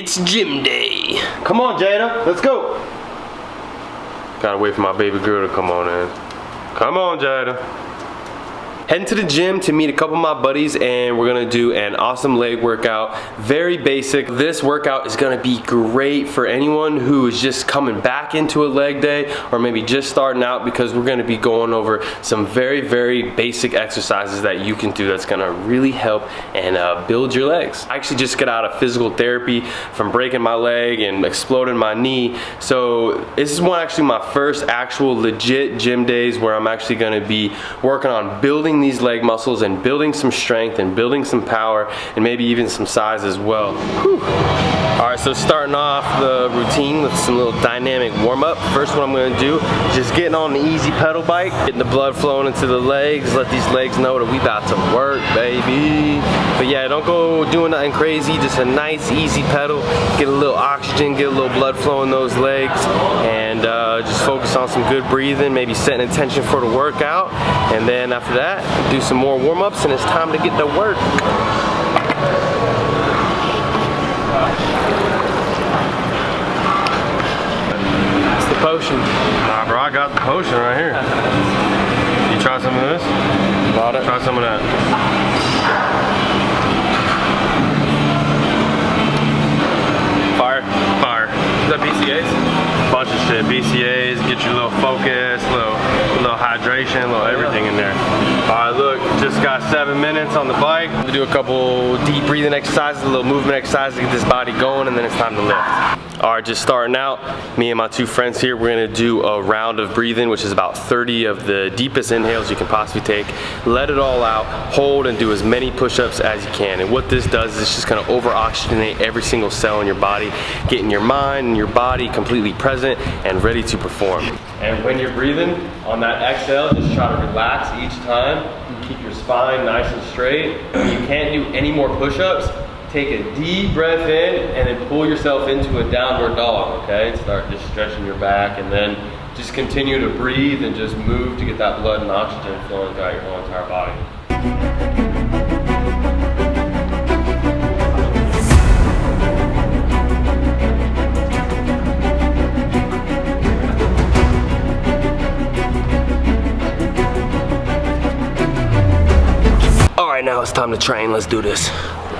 It's gym day. Come on, Jada, let's go. Gotta wait for my baby girl to come on in. Come on, Jada. Heading to the gym to meet a couple of my buddies, and we're gonna do an awesome leg workout. Very basic. This workout is gonna be great for anyone who is just coming back into a leg day or maybe just starting out, because we're gonna be going over some very, very basic exercises that you can do that's gonna really help and build your legs. I actually just got out of physical therapy from breaking my leg and exploding my knee. So this is actually my first actual legit gym days where I'm actually gonna be working on building these leg muscles and building some strength and building some power and maybe even some size as well. Whew. All right, so starting off the routine with some little dynamic warm up. First, what I'm gonna do is just getting on the easy pedal bike, getting the blood flowing into the legs, let these legs know that we about to work, baby. But yeah, don't go doing nothing crazy, just a nice easy pedal, get a little oxygen, get a little blood flow in those legs, and just focus on some good breathing, maybe setting intention for the workout, and then after that, do some more warm-ups, and it's time to get to work. It's the potion. Nah, bro, I got the potion right here. You try some of this? Got it. Try some of that. Fire. Fire. Is that BCAs? Bunch of shit. BCAs, get you a little focus, a little hydration, a little everything in there. Alright, look, just got 7 minutes on the bike. I'm gonna do a couple deep breathing exercises, a little movement exercise to get this body going, and then it's time to lift. Alright, just starting out, me and my two friends here, we're gonna do a round of breathing, which is about 30 of the deepest inhales you can possibly take. Let it all out, hold, and do as many push-ups as you can. And what this does is it's just gonna over-oxygenate every single cell in your body, getting your mind and your body completely present and ready to perform. And when you're breathing, on that exhale, just try to relax each time. Keep your spine nice and straight. When you can't do any more push-ups, take a deep breath in and then pull yourself into a downward dog, okay? Start just stretching your back, and then just continue to breathe and just move to get that blood and oxygen flowing throughout your whole entire body. All right, now it's time to train. Let's do this.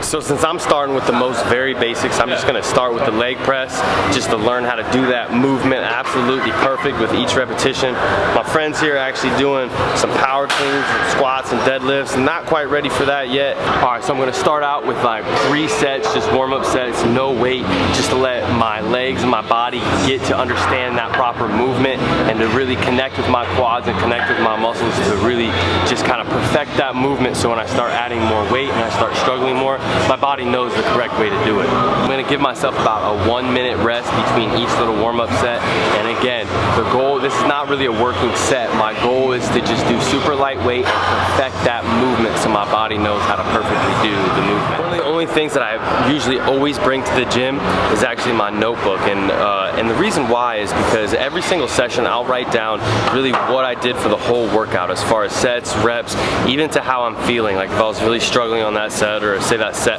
So since I'm starting with the most very basics, I'm just gonna start with the leg press, just to learn how to do that movement absolutely perfect with each repetition. My friends here are actually doing some power cleans, squats, and deadlifts. Not quite ready for that yet. All right, so I'm gonna start out with like 3 sets, just warm-up sets, no weight, just to let my legs and my body get to understand that proper movement and to really connect with my quads and connect with my muscles to really just kind of perfect that movement, so when I start adding more weight and I start struggling more, my body knows the correct way to do it. I'm gonna give myself about a 1-minute rest between each little warm-up set. And again, the goal, this is not really a working set. My goal is to just do super lightweight and perfect that movement so my body knows how to perfectly do the movement. One of the only things that I usually always bring to the gym is actually my notebook. And the reason why is because every single session I'll write down really what I did for the whole workout, as far as sets, reps, even to how I'm feeling. Like if I was really struggling on that set, or say that set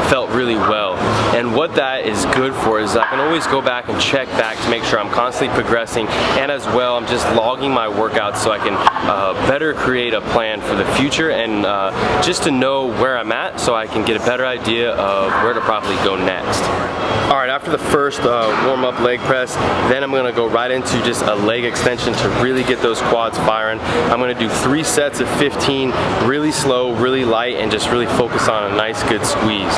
felt really well. And what that is good for is I can always go back and check back to make sure I'm constantly progressing, and as well I'm just logging my workouts so I can better create a plan for the future, and just to know where I'm at so I can get a better idea of where to properly go next. Alright, after the first warm-up leg press, then I'm gonna go right into just a leg extension to really get those quads firing. I'm gonna do 3 sets of 15, really slow, really light, and just really focus on a nice good squeeze.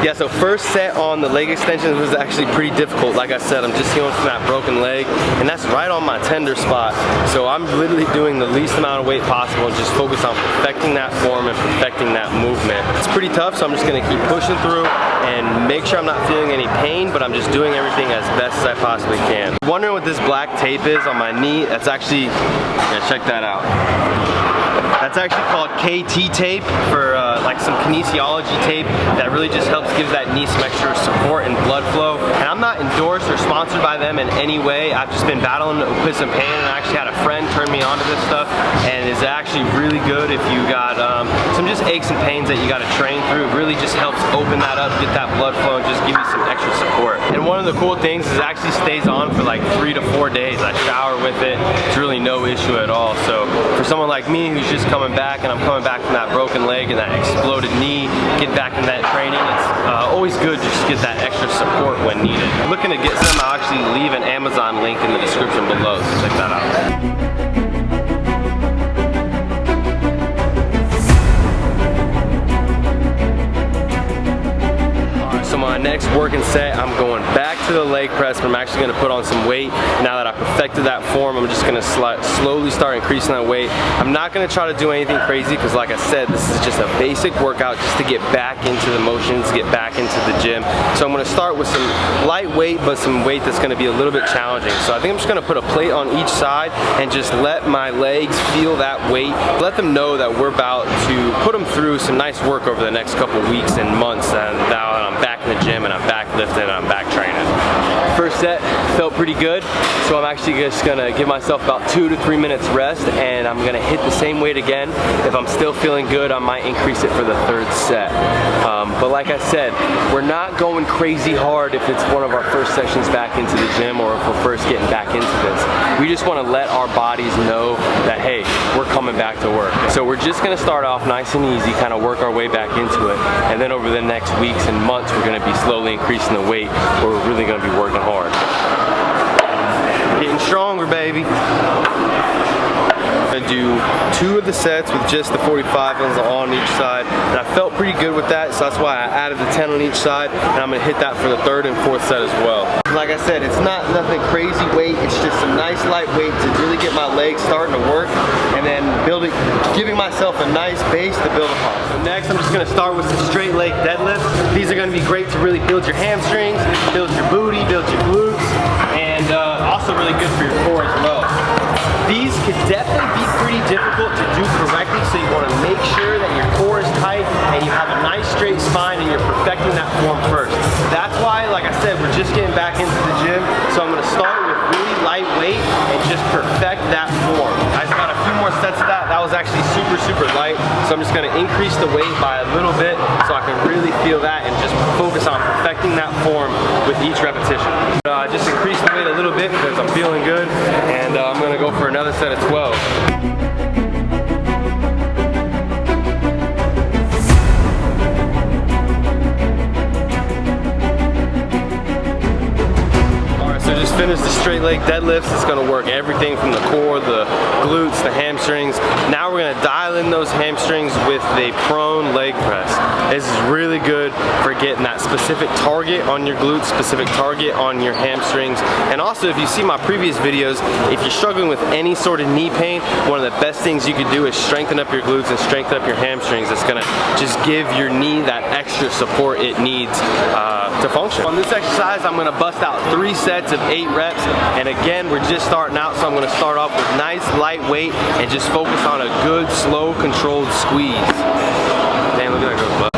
Yeah, so first set on the leg extensions was actually pretty difficult. Like I said, I'm just healing from that broken leg, and that's right on my tender spot. So I'm literally doing the least amount of weight possible and just focus on perfecting that form and perfecting that movement. It's pretty tough, so I'm just gonna keep pushing through and make sure I'm not feeling any pain, but I'm just doing everything as best as I possibly can. Wondering what this black tape is on my knee? That's actually, yeah, check that out. That's actually called KT tape, for like some kinesiology tape that really just helps give that knee some extra support and blood flow. And I'm not endorsed or sponsored by them in any way. I've just been battling with some pain, and I actually had a friend turn me on to this stuff, and it's actually really good if you got some just aches and pains that you got to train through. It really just helps open that up, get that blood flow, and just give you some extra support. And one of the cool things is it actually stays on for like 3 to 4 days. I shower with it. It's really no issue at all. So for someone like me who's just coming back, and I'm coming back from that broken leg and that exploded knee, get back in that training, it's always good to just get that extra support when needed. Looking to get some, I'll actually leave an Amazon link in the description below, so check that out. So my next working set, I'm going back to the leg press, but I'm actually going to put on some weight. Now that I perfected that form, I'm just going to slowly start increasing that weight. I'm not going to try to do anything crazy because, like I said, this is just a basic workout just to get back into the motions, get back into the gym. So I'm going to start with some light weight, but some weight that's going to be a little bit challenging. So I think I'm just going to put a plate on each side and just let my legs feel that weight. Let them know that we're about to put them through some nice work over the next couple weeks and months, and now that I'm back in the gym and I'm back lifting and I'm back training. First set felt pretty good, so I'm actually just gonna give myself about 2 to 3 minutes rest, and I'm gonna hit the same weight again. If I'm still feeling good, I might increase it for the third set. But like I said, we're not going crazy hard if it's one of our first sessions back into the gym or if we're first getting back into this. We just wanna let our bodies know that, hey, we're coming back to work. So we're just gonna start off nice and easy, kind of work our way back into it, and then over the next weeks and months, we're gonna be slowly increasing the weight, where we're really gonna be working hard. Getting stronger, baby. I'm gonna do 2 of the sets with just the 45 on each side, and I felt pretty good with that, so that's why I added the 10 on each side, and I'm gonna hit that for the 3rd and 4th set as well. Like I said, it's not nothing crazy weight, it's just some nice light weight to really get my legs starting to work, and then giving myself a nice base to build upon. So next, I'm just gonna start with some straight leg deadlifts. These are gonna be great to really build your hamstrings, build your booty, build your glutes, and also really good for your core as well. These could definitely be pretty difficult to do correctly, so you want to make sure that your core is tight and you have a nice straight spine and you're perfecting that form first. That's why, like I said, we're just getting back into the gym, so I'm going to start with really light weight and just perfect that form. I just got a few more sets of that. That was actually super light, so I'm just going to increase the weight by a little bit so I can really feel that and just focus on perfecting that form with each repetition. Just increase the weight a little bit because I'm feeling good, and I'm going to go for another set of 12. Finish the straight leg deadlifts. It's going to work everything from the core, the glutes, the hamstrings. Now we're going to dial in those hamstrings with a prone leg press. This is really good for getting that specific target on your glutes, specific target on your hamstrings. And also, if you see my previous videos, if you're struggling with any sort of knee pain, one of the best things you can do is strengthen up your glutes and strengthen up your hamstrings. It's going to just give your knee that extra support it needs to function. On this exercise, I'm going to bust out 3 sets of 8 reps, and again, we're just starting out, so I'm going to start off with nice light weight and just focus on a good, slow, controlled squeeze. Damn, look at that girl's butt.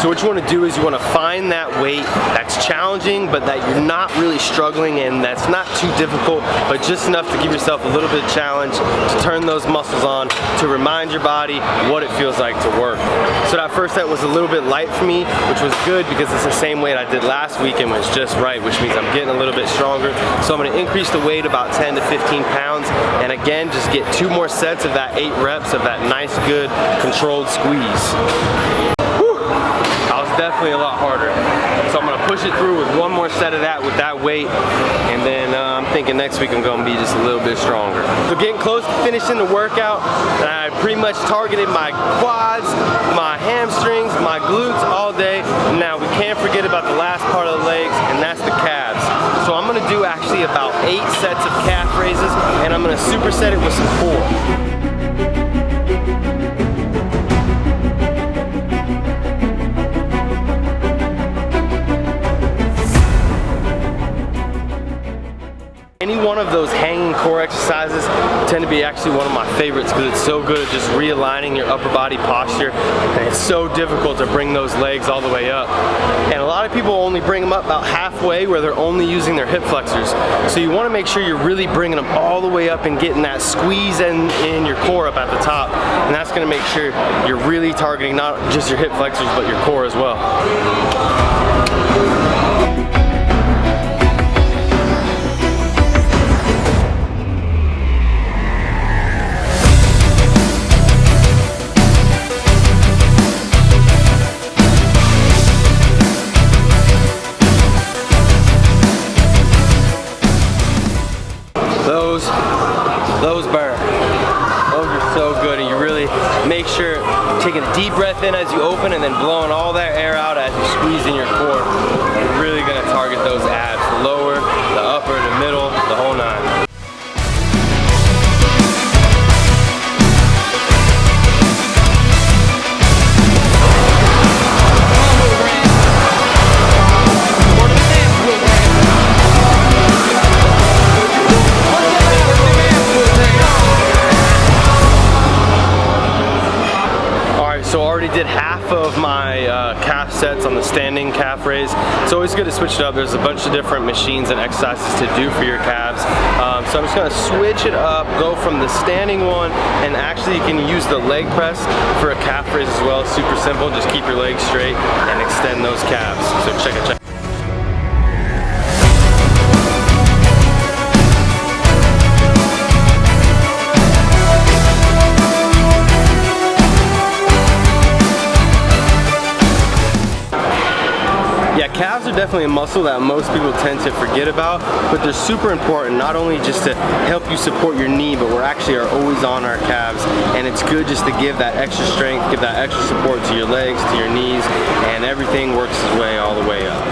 So what you want to do is you want to find that weight that's challenging, but that you're not really struggling, and that's not too difficult, but just enough to give yourself a little bit of challenge, to turn those muscles on, to remind your body what it feels like to work. So that first set was a little bit light for me, which was good because it's the same weight I did last week and was just right, which means I'm getting a little bit stronger. So I'm going to increase the weight about 10 to 15 pounds, and again, just get 2 more sets of that 8 reps of that nice, good, controlled squeeze. Definitely a lot harder. So I'm going to push it through with 1 more set of that with that weight, and then I'm thinking next week I'm going to be just a little bit stronger. So getting close to finishing the workout, and I pretty much targeted my quads, my hamstrings, my glutes all day. Now we can't forget about the last part of the legs, and that's the calves. So I'm going to do actually about 8 sets of calf raises, and I'm going to superset it with some core. Any one of those hanging core exercises tend to be actually one of my favorites because it's so good at just realigning your upper body posture, and it's so difficult to bring those legs all the way up. And a lot of people only bring them up about halfway, where they're only using their hip flexors. So you want to make sure you're really bringing them all the way up and getting that squeeze in your core up at the top, and that's going to make sure you're really targeting not just your hip flexors but your core as well. taking a deep breath in as you open and then blowing all that air out as you squeeze in your core. You're really gonna target those abs, the lower, the upper, the middle, the whole nine. So already did half of my calf sets on the standing calf raise. It's always good to switch it up. There's a bunch of different machines and exercises to do for your calves. So I'm just gonna switch it up, go from the standing one, and actually you can use the leg press for a calf raise as well. Super simple, just keep your legs straight and extend those calves. So check it. Yeah, calves are definitely a muscle that most people tend to forget about, but they're super important, not only just to help you support your knee, but we're actually are always on our calves, and it's good just to give that extra strength, give that extra support to your legs, to your knees, and everything works its way all the way up.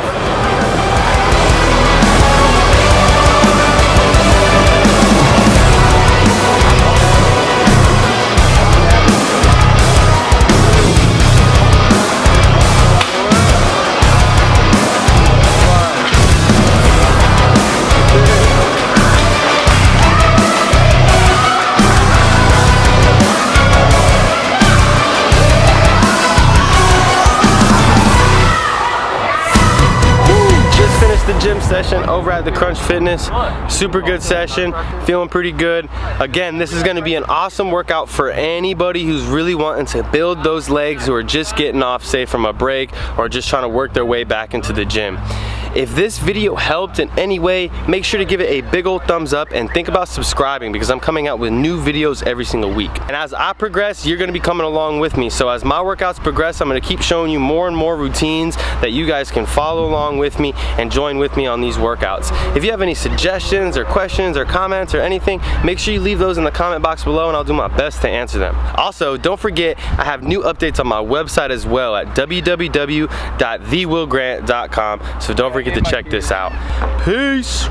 Gym session over at the Crunch Fitness. Super good session, feeling pretty good. Again, this is going to be an awesome workout for anybody who's really wanting to build those legs, who are just getting off, say, from a break, or just trying to work their way back into the gym. If this video helped in any way, make sure to give it a big old thumbs up and think about subscribing, because I'm coming out with new videos every single week. And as I progress, you're gonna be coming along with me. So as my workouts progress, I'm gonna keep showing you more and more routines that you guys can follow along with me and join with me on these workouts. If you have any suggestions or questions or comments or anything, make sure you leave those in the comment box below and I'll do my best to answer them. Also, don't forget, I have new updates on my website as well at www.thewillgrant.com. So don't forget to check this out. Peace.